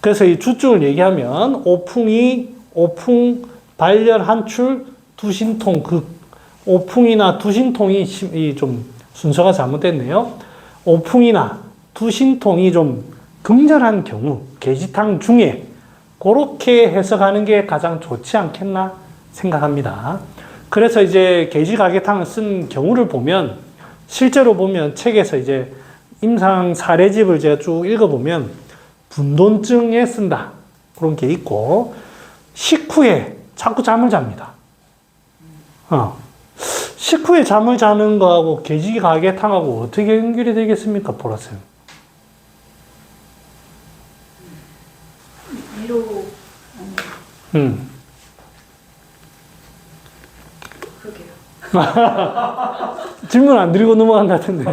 그래서 이 주증을 얘기하면 오풍, 발열, 한출, 두신통, 오풍이나 두신통이 좀 순서가 잘못됐네요. 오풍이나 두신통이 좀 극렬한 경우, 계지탕 중에 그렇게 해석하는 게 가장 좋지 않겠나 생각합니다. 그래서 이제 계지가게탕을 쓴 경우를 보면, 실제로 보면 책에서 이제 임상 사례집을 제가 쭉 읽어보면 분돈증에 쓴다 그런 게 있고, 식후에 자꾸 잠을 잡니다. 식후에 잠을 자는 거하고 계지가게탕하고 어떻게 연결이 되겠습니까, 보라쌤? 위로 그러게요. 질문 안 드리고 넘어간다 같은데. 네.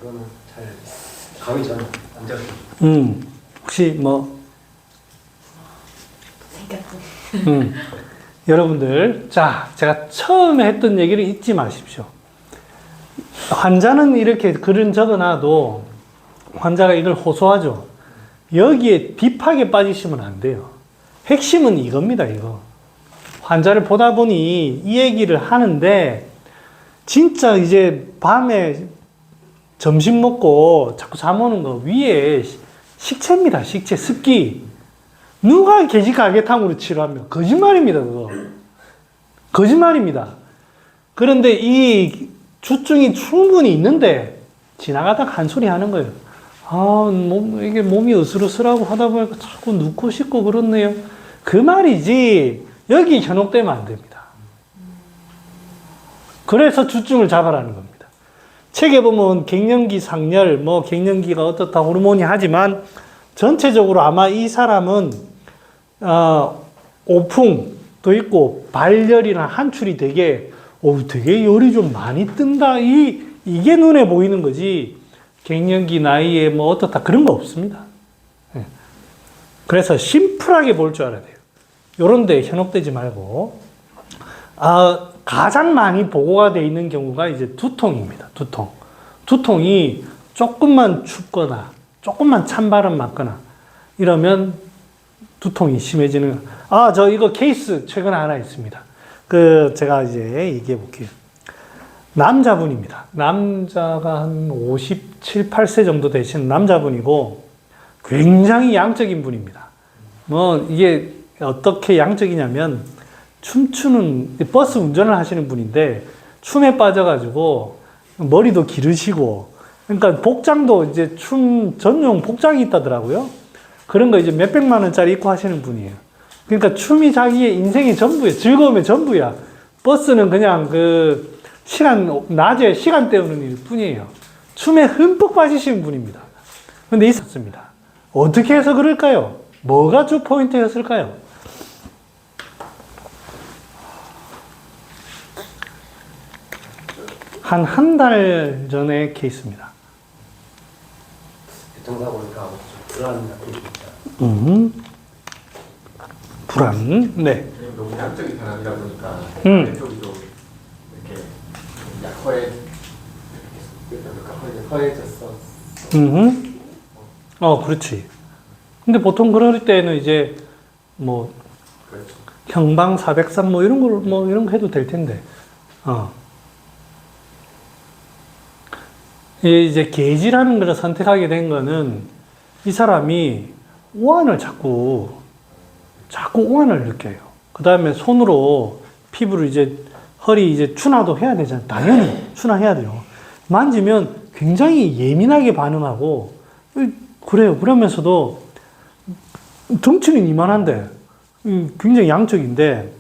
이거는 잘 감이 잘 안 잡혀요. 혹시 뭐 생각도. 여러분들, 자, 제가 처음에 했던 얘기를 잊지 마십시오. 환자는 이렇게 글은 적어놔도 환자가 이걸 호소하죠. 여기에 딥하게 빠지시면 안 돼요. 핵심은 이겁니다, 이거. 환자를 보다 보니 이 얘기를 하는데, 진짜 이제 밤에 점심 먹고 자꾸 잠 오는 거 위에 식체입니다, 식체, 습기. 누가 계지가게탕으로 치료하면 거짓말입니다, 그거. 거짓말입니다. 그런데 이 주증이 충분히 있는데 지나가다가 한 소리 하는 거예요. 이게 몸이 으슬으슬하고 하다 보니까 자꾸 눕고 싶고 그렇네요. 그 말이지 여기 현혹되면 안 됩니다. 그래서 주증을 잡아라는 겁니다. 책에 보면 갱년기 상열, 갱년기가 어떻다 호르몬이 하지만 전체적으로 아마 이 사람은 오풍도 있고 발열이나 한출이 되게 열이 좀 많이 뜬다. 이게 눈에 보이는 거지. 갱년기 나이에 어떻다 그런 거 없습니다. 그래서 심플하게 볼 줄 알아야 돼요. 요런 데 현혹되지 말고. 가장 많이 보고가 돼 있는 경우가 이제 두통입니다. 두통이 조금만 춥거나 조금만 찬바람 맞거나 이러면 두통이 심해지는. 저 이거 케이스 최근에 하나 있습니다. 제가 이제 얘기해 볼게요. 남자분입니다. 남자가 한 57, 8세 정도 되신 남자분이고 굉장히 양적인 분입니다. 이게 어떻게 양적이냐면 춤추는 버스 운전을 하시는 분인데 춤에 빠져가지고 머리도 기르시고, 그러니까 복장도 이제 춤 전용 복장이 있다더라고요. 그런 거 이제 몇백만 원짜리 입고 하시는 분이에요. 그러니까 춤이 자기의 인생의 전부야. 즐거움의 전부야. 버스는 그냥 낮에 시간 때우는 일 뿐이에요. 춤에 흠뻑 빠지시는 분입니다. 근데 있었습니다. 어떻게 해서 그럴까요? 뭐가 주 포인트였을까요? 한 달 전의 케이스입니다. 교통사고니까 불안 같은 게 불안, 네. 너무 양적인 변화이다 보니까 왼쪽이도 이렇게 허해졌어. 그렇지. 근데 보통 그럴 때는 이제 그렇죠. 형방 403 이런 걸 이런 거 해도 될 텐데. 이제 계지라는 걸 선택하게 된 거는 이 사람이 오한을 자꾸 오한을 느껴요. 그 다음에 손으로 피부를 이제 허리 이제 추나도 해야 되잖아요. 당연히 추나해야 돼요. 만지면 굉장히 예민하게 반응하고 그래요. 그러면서도 덩치는 이만한데 굉장히 양적인데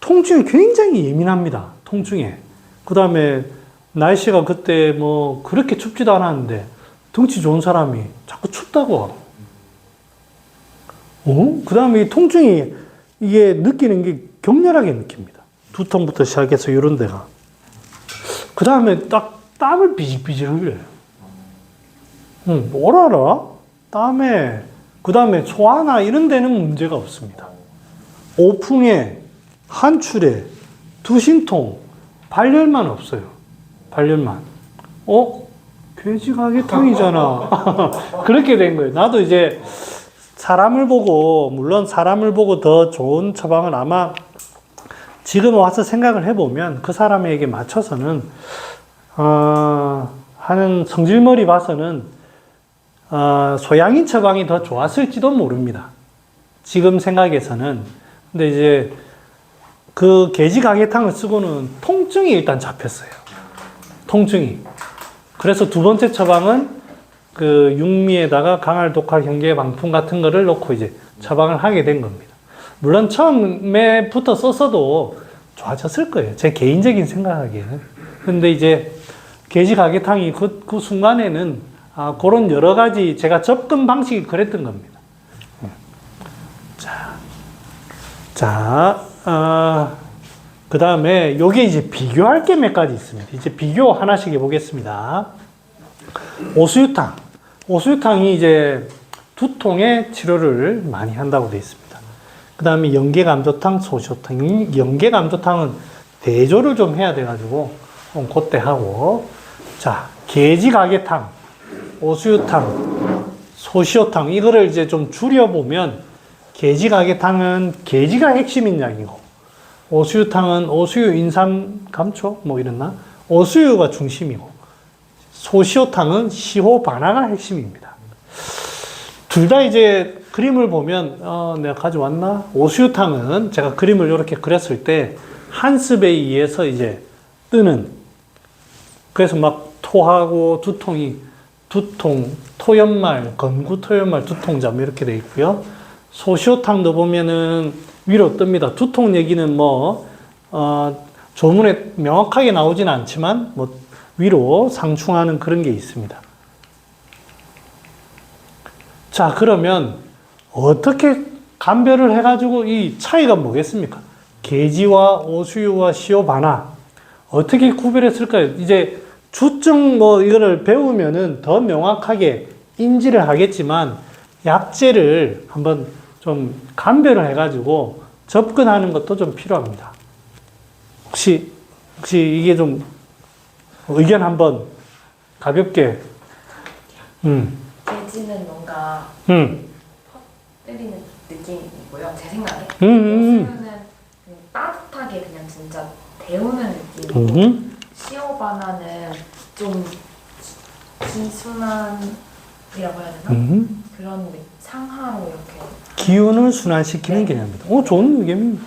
통증이 굉장히 예민합니다. 통증에. 그 다음에 날씨가 그때 그렇게 춥지도 않았는데 덩치 좋은 사람이 자꾸 춥다고. 그 다음에 이 통증이 이게 느끼는 게 격렬하게 느낍니다. 두통부터 시작해서 이런 데가. 그 다음에 딱 땀을 비질비질 흘려요. 뭐라라? 땀에. 그 다음에 소화나 이런 데는 문제가 없습니다. 오풍에, 한출에, 두신통, 발열만 없어요. 발열만. 돼지가게탕이잖아. 그렇게 된 거예요. 나도 이제 사람을 보고, 물론 사람을 보고 더 좋은 처방은 아마 지금 와서 생각을 해보면 그 사람에게 맞춰서는, 하는 성질머리 봐서는, 소양인 처방이 더 좋았을지도 모릅니다. 지금 생각에서는. 근데 이제 그 게지가게탕을 쓰고는 통증이 일단 잡혔어요. 통증이. 그래서 두 번째 처방은 그 육미에다가 강할 독할 경계 방풍 같은 거를 넣고 이제 처방을 하게 된 겁니다. 물론 처음에부터 썼어도 좋아졌을 거예요. 제 개인적인 생각하기에는. 근데 이제 게지가게탕이 그 순간에는 그런 여러 가지 제가 접근 방식이 그랬던 겁니다. 그 다음에 요게 이제 비교할 게 몇 가지 있습니다. 이제 비교 하나씩 해보겠습니다. 오수유탕. 오수유탕이 이제 두통의 치료를 많이 한다고 되어 있습니다. 그 다음에 연계감조탕, 소시오탕. 연계감조탕은 대조를 좀 해야 돼가지고, 그때 하고. 자, 게지가게탕, 오수유탕, 소시오탕. 이거를 이제 좀 줄여보면, 게지가게탕은 게지가 핵심인 약이고, 오수유탕은 오수유 인삼 감초 뭐 이랬나? 오수유가 중심이고, 소시오탕은 시호 반화가 핵심입니다. 둘 다 이제 그림을 보면 내가 가져왔나? 오수유탕은 제가 그림을 이렇게 그렸을 때 한습에 의해서 이제 뜨는, 그래서 막 토하고 두통, 토연말, 건구토연말, 두통잠 이렇게 돼 있고요. 소시오탕도 보면은 위로 뜹니다. 두통 얘기는 조문에 명확하게 나오진 않지만, 위로 상충하는 그런 게 있습니다. 자, 그러면 어떻게 감별을 해가지고 이 차이가 뭐겠습니까? 게지와 오수유와 시오 반화. 어떻게 구별했을까요? 이제 주증 이거를 배우면은 더 명확하게 인지를 하겠지만, 약재를 한번 좀 감별을 해가지고 접근하는 것도 좀 필요합니다. 혹시 이게 좀 의견 한번 가볍게. 돼지는 뭔가 때리는 느낌이고요. 제 생각에. 오수유는 따뜻하게 그냥 진짜 데우는 느낌이고, 시오바나는 좀 기순한이라고 해야 되나? 그런 상하로 이렇게 기운을 순환시키는 개념입니다. 좋은 의견입니다.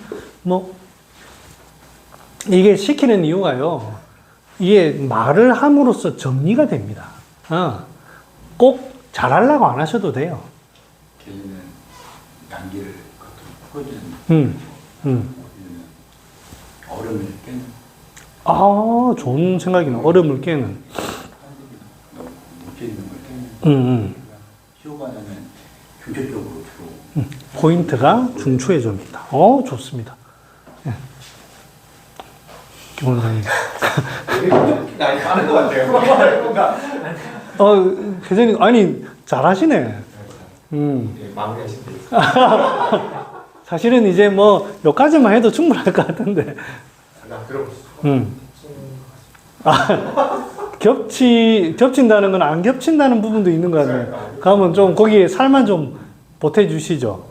이게 시키는 이유가요. 이게 말을 함으로써 정리가 됩니다. 꼭 잘하려고 안 하셔도 돼요. 개인은 양기를 풀어주는 얼음을 깨는. 좋은 생각이네. 얼음을 깨는. 묻혀 있는 걸 깨는. 시오바나는 중추 쪽으로 주로. 포인트가 중추에 좀 있다. 좋습니다. 김원장님. 나이 많은 것 같아요. 회장님, 아니, 잘하시네. 마무리하시면 되겠습니다. 사실은 이제 여기까지만 해도 충분할 것 같은데. 겹친다는 건 안 겹친다는 부분도 있는 거 같네요. 그러면 좀 거기에 살만 좀 보태주시죠.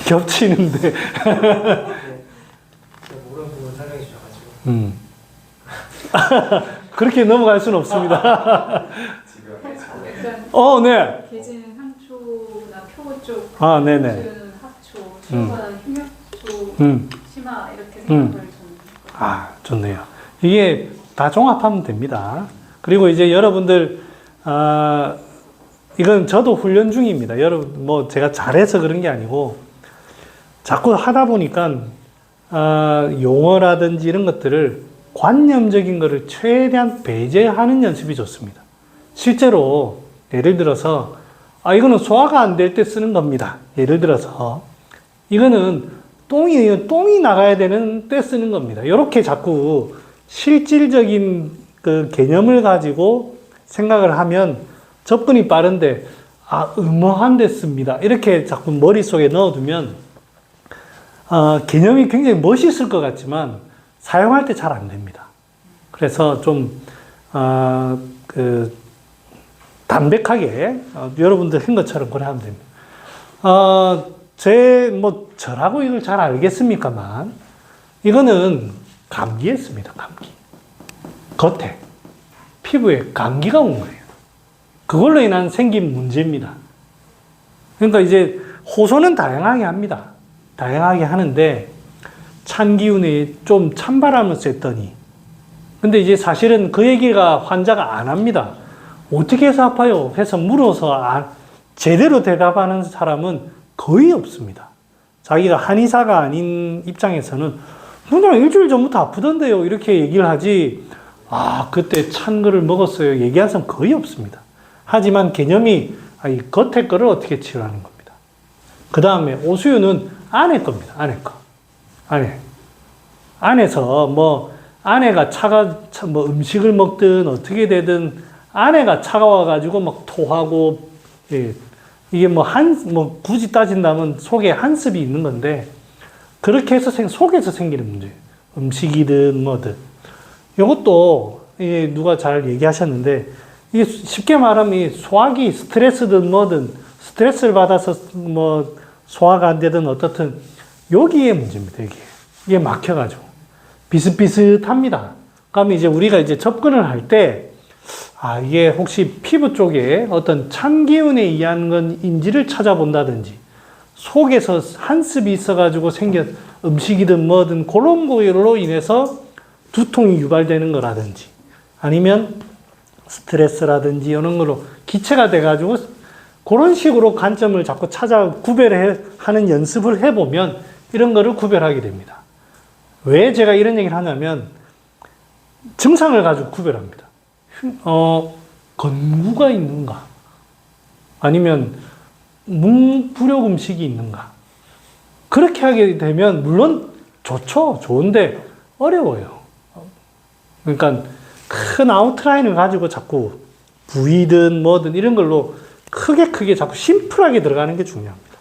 겹치는데. 모르는 부분 설명해 주셔가지고. 그렇게 넘어갈 수는 없습니다. 네. 게지는 상초나 표고 쪽, 네네. 오수유는 합초, 시오바나는 흉역초, 심화 이렇게 생각을 좀. 좋네요. 이게 다 종합하면 됩니다. 그리고 이제 여러분들, 이건 저도 훈련 중입니다. 여러분, 제가 잘해서 그런 게 아니고, 자꾸 하다 보니까, 용어라든지 이런 것들을 관념적인 거를 최대한 배제하는 연습이 좋습니다. 실제로, 예를 들어서, 이거는 소화가 안 될 때 쓰는 겁니다. 예를 들어서, 이거는 똥이 나가야 되는 때 쓰는 겁니다. 이렇게 자꾸 실질적인 그 개념을 가지고 생각을 하면 접근이 빠른데, 음어한 데 씁니다. 이렇게 자꾸 머릿속에 넣어두면, 개념이 굉장히 멋있을 것 같지만, 사용할 때 잘 안 됩니다. 그래서 좀, 담백하게, 여러분들 한 것처럼 그래 하면 됩니다. 저라고 이걸 잘 알겠습니까만, 이거는 감기였습니다, 감기. 겉에, 피부에 감기가 온 거예요. 그걸로 인한 생긴 문제입니다. 그러니까 이제 호소는 다양하게 합니다. 다양하게 하는데, 찬 기운에 좀 찬바람을 쐈더니, 근데 이제 사실은 그 얘기가 환자가 안 합니다. 어떻게 해서 아파요? 해서 물어서 제대로 대답하는 사람은 거의 없습니다. 자기가 한의사가 아닌 입장에서는 그냥 일주일 전부터 아프던데요. 이렇게 얘기를 하지, 그때 찬 거를 먹었어요. 얘기하는 사람 거의 없습니다. 하지만 개념이 이 겉에 거를 어떻게 치료하는 겁니다. 그 다음에 오수유는 안에 겁니다. 안에 거. 안에서 아내가 음식을 먹든 어떻게 되든 아내가 차가워가지고 막 토하고, 예, 이게 굳이 따진다면 속에 한습이 있는 건데, 그렇게 해서 속에서 생기는 문제예요. 음식이든 뭐든. 이것도, 누가 잘 얘기하셨는데, 이게 쉽게 말하면 이 소화기 스트레스든 뭐든, 스트레스를 받아서 소화가 안 되든 어떻든, 여기에 문제입니다, 이게 막혀가지고. 비슷비슷합니다. 그러면 이제 우리가 이제 접근을 할 때, 이게 혹시 피부 쪽에 어떤 찬 기운에 의한 건인지를 찾아본다든지, 속에서 한습이 있어가지고 생긴 음식이든 뭐든 그런 거로 인해서 두통이 유발되는 거라든지, 아니면 스트레스라든지 이런 걸로 기체가 돼가지고 그런 식으로 관점을 자꾸 찾아 구별하는 연습을 해보면 이런 거를 구별하게 됩니다. 왜 제가 이런 얘기를 하냐면 증상을 가지고 구별합니다. 건구가 있는가? 아니면 불योग 음식이 있는가? 그렇게 하게 되면 물론 좋죠. 좋은데 어려워요. 그러니까 큰 아웃라인을 가지고 자꾸 부위든 뭐든 이런 걸로 크게 자꾸 심플하게 들어가는 게 중요합니다.